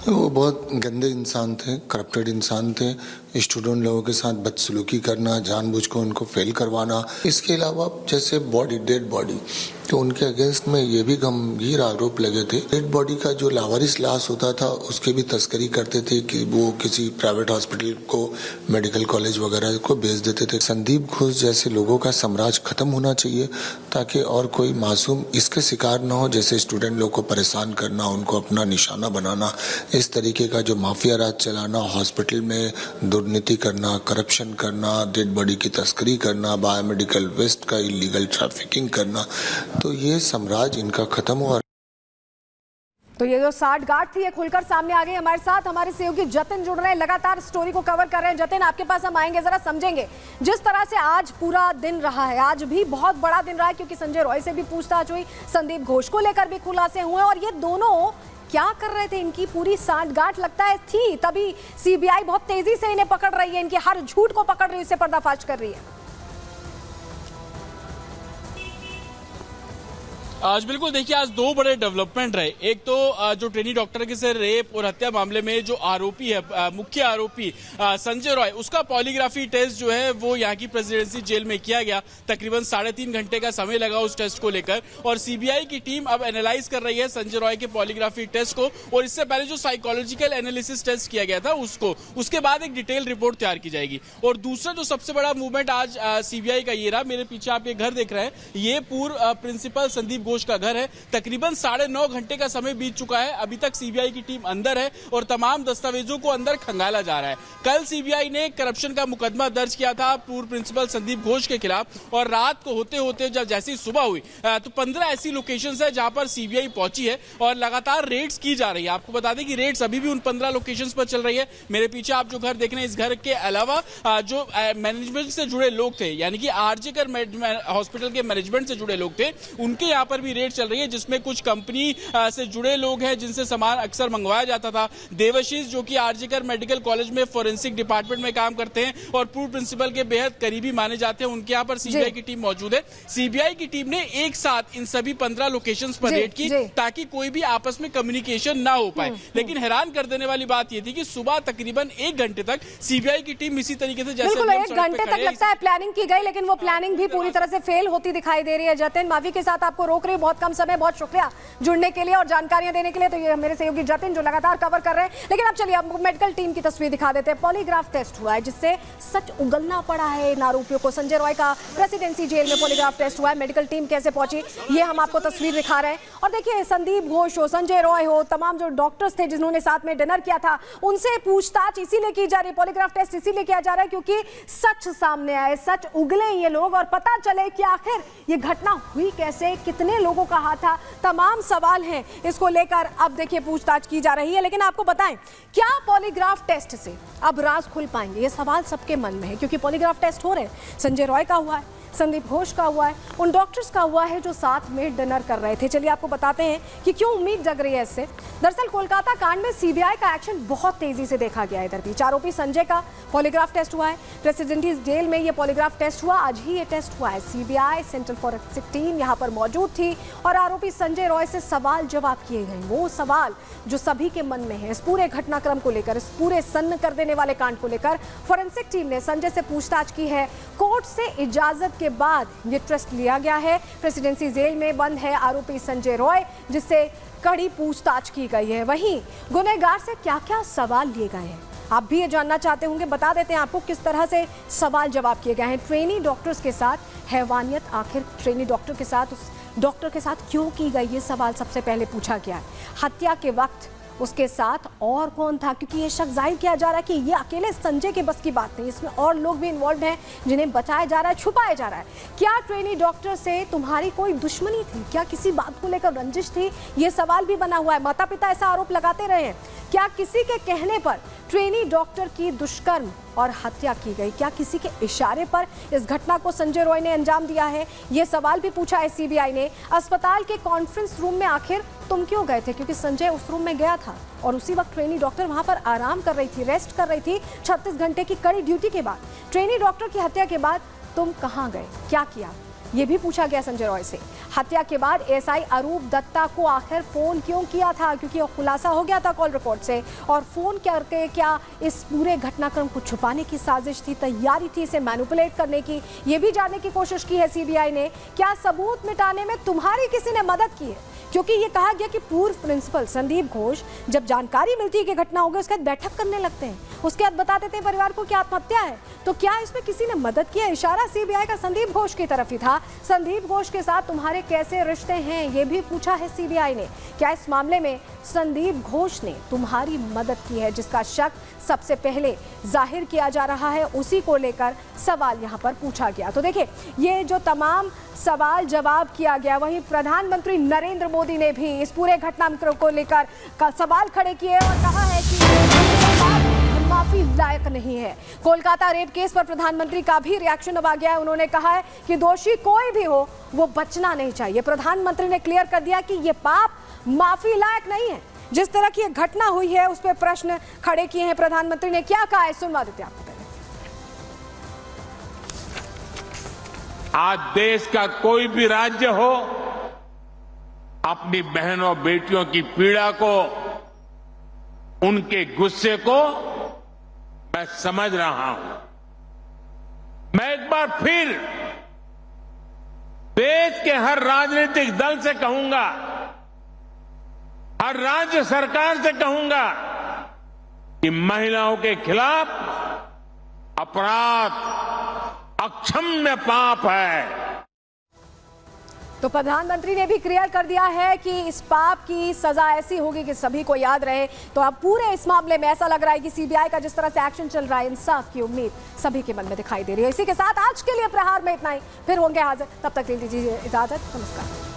वो बहुत गंदे इंसान थे, करप्टेड इंसान थे। स्टूडेंट लोगों के साथ बदसलूकी करना, जानबूझ कर उनको फेल करवाना। इसके अलावा जैसे बॉडी, डेड बॉडी, तो उनके अगेंस्ट में ये भी गंभीर आरोप लगे थे। डेड बॉडी का जो लावारिस लाश होता था उसके भी तस्करी करते थे कि वो किसी प्राइवेट हॉस्पिटल को, मेडिकल कॉलेज वगैरह को बेच देते थे। संदीप घोष जैसे लोगों का साम्राज्य खत्म होना चाहिए ताकि और कोई मासूम इसके शिकार न हो। जैसे स्टूडेंट लोग को परेशान करना, उनको अपना निशाना बनाना, इस तरीके का जो माफिया राज चलाना, हॉस्पिटल में दुर्नीति करना, करप्शन करना, डेड बॉडी की तस्करी करना, बायोमेडिकल वेस्ट का इलीगल ट्रैफिकिंग करना, तो ये साम्राज्य इनका खत्म हुआ। तो ये जो साठगांठ थी ये खुलकर सामने आ गई। हमारे साथ हमारे सहयोगी जतिन जुड़ रहे हैं, लगातार स्टोरी को कवर कर रहे हैं। जतिन, आपके पास हम आएंगे, जरा समझेंगे जिस तरह से आज पूरा दिन रहा है। आज भी बहुत बड़ा दिन रहा है क्योंकि संजय रॉय से भी पूछताछ हुई, संदीप घोष को लेकर भी खुलासे हुए, और ये दोनों क्या कर रहे थे, इनकी पूरी साठगांठ लगता है थी, तभी सीबीआई बहुत तेजी से इन्हें पकड़ रही है, इनके हर झूठ को पकड़ रही है, इससे पर्दाफाश कर रही है। आज बिल्कुल देखिए, आज दो बड़े डेवलपमेंट रहे। एक तो जो ट्रेनी डॉक्टर के से रेप और हत्या मामले में जो आरोपी है, मुख्य आरोपी संजय रॉय, उसका पॉलीग्राफी टेस्ट जो है वो यहाँ की प्रेसिडेंसी जेल में किया गया। तकरीबन 3.5 घंटे का समय लगा उस टेस्ट को लेकर, और सीबीआई की टीम अब एनालाइज कर रही है संजय रॉय के पॉलीग्राफी टेस्ट को, और इससे पहले जो साइकोलॉजिकल एनालिसिस टेस्ट किया गया था उसको, उसके बाद एक डिटेल रिपोर्ट तैयार की जाएगी। और दूसरा जो सबसे बड़ा मूवमेंट आज सीबीआई का ये रहा, मेरे पीछे आप ये घर देख रहे हैं, ये पूर्व प्रिंसिपल संदीप घोष का घर है। तकरीबन 9.5 घंटे का समय बीत चुका है, अभी तक सीबीआई की टीम अंदर है और तमाम दस्तावेजों को अंदर खंगाला जा रहा है। कल सीबीआई ने करप्शन का मुकदमा दर्ज किया था पूर्व प्रिंसिपल संदीप घोष के खिलाफ, और रात को होते होते जब जैसी सुबह हुई तो 15 ऐसी लोकेशंस है जहां पर सीबीआई पहुंची है और लगातार रेड्स की जा रही है। आपको बता दें कि रेड्स अभी भी उन 15 लोकेशंस पर चल रही है। मेरे पीछे आप जो घर देख रहे हैं, इस घर के अलावा जो मैनेजमेंट से जुड़े लोग थे, यानी कि आरजे कर हॉस्पिटल के मैनेजमेंट से जुड़े लोग थे, उनके यहाँ पर भी रेड चल रही है, जिसमें कुछ कंपनी से जुड़े लोग हैं जिनसे सामान अक्सर मंगवाया जाता था। देवाशीष जो कि आरजीकर मेडिकल कॉलेज में फोरेंसिक डिपार्टमेंट में काम करते हैं और पूर्व प्रिंसिपल के बेहद करीबी माने जाते हैं, उनके यहाँ पर सीबीआई की टीम मौजूद है। सीबीआई की टीम ने एक साथ इन सभी 15 लोकेशंस पर रेड की ताकि कोई भी आपस में कम्युनिकेशन ना हो पाए। लेकिन हैरान कर देने वाली बात यह थी कि सुबह तकरीबन 1 घंटे तक सीबीआई की टीम इसी तरीके से, जैसे 1 घंटे तक लगता है प्लानिंग की गई, लेकिन वो प्लानिंग भी पूरी तरह से फेल होती दिखाई दे रही है। जतिन, मावी के साथ आपको रोक रही, बहुत कम समय, बहुत शुक्रिया जुड़ने के लिए और जानकारियां देने के लिए। तो ये मेरे सहयोगी जतिन जो लगातार कवर कर रहे हैं। लेकिन अब चलिए आपको मेडिकल टीम की तस्वीर दिखा देते हैं। पॉलीग्राफ टेस्ट हुआ है जिससे सच उगलना पड़ा है इन आरोपियों को। संजय रॉय का प्रेसिडेंसी जेल में पॉलीग्राफ टेस्ट हुआ है। मेडिकल टीम कैसे पहुंची ये हम आपको तस्वीर दिखा रहे हैं। और देखिए, संदीप घोष हो, संजय रॉय हो, तमाम जो डॉक्टर्स थे जिन्होंने साथ में डिनर किया था, उनसे पूछताछ इसीलिए की जा रही है, पॉलीग्राफ टेस्ट इसीलिए किया जा रहा है क्योंकि सच सामने आए, सच उगले ये लोग और पता चले कि आखिर ये घटना हुई कैसे, कितने लोगों का हाथ था। तमाम सवाल हैं इसको लेकर, अब देखिए पूछताछ की जा रही है। लेकिन आपको बताएं, क्या पॉलीग्राफ टेस्ट से अब राज खुल पाएंगे? ये सवाल सबके मन में है क्योंकि पॉलीग्राफ टेस्ट हो रहे हैं। संजय रॉय का हुआ है, संदीप घोष का हुआ है, उन डॉक्टर्स का हुआ है जो साथ में डिनर कर रहे थे। चलिए आपको बताते हैं कि क्यों उम्मीद जग रही है इससे। दरअसल कोलकाता कांड में सीबीआई का एक्शन बहुत तेजी से देखा गया है। इधर भी आरोपी संजय का पॉलीग्राफ टेस्ट हुआ है, प्रेसिडेंसी जेल में ये पॉलीग्राफ टेस्ट हुआ, आज ही ये टेस्ट हुआ है। सीबीआई सेंट्रल फॉरेंसिक टीम यहाँ पर मौजूद थी और आरोपी संजय रॉय से सवाल जवाब किए गए, वो सवाल जो सभी के मन में है। इस पूरे घटनाक्रम को लेकर, इस पूरे सन्न कर देने वाले कांड को लेकर फॉरेंसिक टीम ने संजय से पूछताछ की है। कोर्ट से इजाजत के बाद ये टेस्ट लिया गया है। प्रेसिडेंसी जेल में बंद है आरोपी संजय रॉय, जिससे कड़ी पूछताछ की गई है। वहीं गुनहगार से क्या क्या सवाल लिए गए हैं, आप भी ये जानना चाहते होंगे, बता देते हैं आपको किस तरह से सवाल जवाब किए गए हैं। ट्रेनी डॉक्टर्स के साथ हैवानियत, आखिर ट्रेनी डॉक्टर के साथ, उस डॉक्टर के साथ क्यों की गई, ये सवाल सबसे पहले पूछा गया है। हत्या के वक्त उसके साथ और कौन था, क्योंकि ये शक जाहिर किया जा रहा है कि ये अकेले संजय के बस की बात नहीं, इसमें और लोग भी इन्वॉल्व हैं जिन्हें बचाया जा रहा है, छुपाया जा रहा है। क्या ट्रेनी डॉक्टर से तुम्हारी कोई दुश्मनी थी, क्या किसी बात को लेकर रंजिश थी, ये सवाल भी बना हुआ है। माता पिता ऐसा आरोप लगाते रहे हैं। क्या किसी के कहने पर ट्रेनी डॉक्टर की दुष्कर्म और हत्या की गई, क्या किसी के इशारे पर इस घटना को संजय रॉय ने अंजाम दिया है, ये सवाल भी पूछा है सीबीआई ने। अस्पताल के कॉन्फ्रेंस रूम में आखिर तुम क्यों गए थे, क्योंकि संजय उस रूम में गया था और उसी वक्त ट्रेनी डॉक्टर वहां पर आराम कर रही थी, रेस्ट कर रही थी 36 घंटे की कड़ी ड्यूटी के बाद। ट्रेनी डॉक्टर की हत्या के बाद तुम कहां गए, क्या किया, ये भी पूछा गया संजय रॉय से। हत्या के बाद एएसआई अरूप दत्ता को आखिर फोन क्यों किया था, क्योंकि वो खुलासा हो गया था कॉल रिकॉर्ड से, और फोन करके क्या इस पूरे घटनाक्रम को छुपाने की साजिश थी, तैयारी थी इसे मैनिपुलेट करने की, ये भी जानने की कोशिश की है सीबीआई ने। क्या सबूत मिटाने में तुम्हारी किसी ने मदद की है, क्योंकि ये कहा गया कि पूर्व प्रिंसिपल संदीप घोष जब जानकारी मिलती है कि घटना हो गई उसके बाद बैठक करने लगते हैं, उसके बाद बता देते हैं परिवार को कि आत्महत्या है। तो क्या इसमें किसी ने मदद किया? इशारा सीबीआई का संदीप घोष की तरफ ही था। संदीप घोष के साथ तुम्हारे कैसे रिश्ते हैं, ये भी पूछा है सीबीआई ने। क्या इस मामले में संदीप घोष ने तुम्हारी मदद की है, जिसका शक सबसे पहले जाहिर किया जा रहा है, उसी को लेकर सवाल यहाँ पर पूछा गया। तो देखिए, ये जो तमाम सवाल जवाब किया गया, वहीं प्रधानमंत्री नरेंद्र मोदी ने भी इस पूरे घटनाक्रम को लेकर सवाल खड़े किए और कहा है कि माफी लायक नहीं है। कोलकाता रेप केस पर प्रधानमंत्री का भी रिएक्शन अब आ गया है। उन्होंने कहा है कि दोषी कोई भी हो वो बचना नहीं चाहिए। प्रधानमंत्री ने क्लियर कर दिया कि ये पाप माफी लायक नहीं है। जिस तरह की घटना हुई है उस पर प्रश्न खड़े किए हैं प्रधानमंत्री ने। क्या कहा है, सुनवा देते हैं आपको। आज देश का कोई भी राज्य हो, अपनी बहनों बेटियों की पीड़ा को, उनके गुस्से को मैं समझ रहा हूं। मैं एक बार फिर देश के हर राजनीतिक दल से कहूंगा, हर राज्य सरकार से कहूंगा कि महिलाओं के खिलाफ अपराध अक्षम्य पाप है। तो प्रधानमंत्री ने भी क्लियर कर दिया है कि इस पाप की सजा ऐसी होगी कि सभी को याद रहे। तो अब पूरे इस मामले में ऐसा लग रहा है कि सीबीआई का जिस तरह से एक्शन चल रहा है, इंसाफ की उम्मीद सभी के मन में दिखाई दे रही है। इसी के साथ आज के लिए प्रहार में इतना ही, फिर होंगे हाजिर, तब तक ले लीजिए इजाजत, नमस्कार।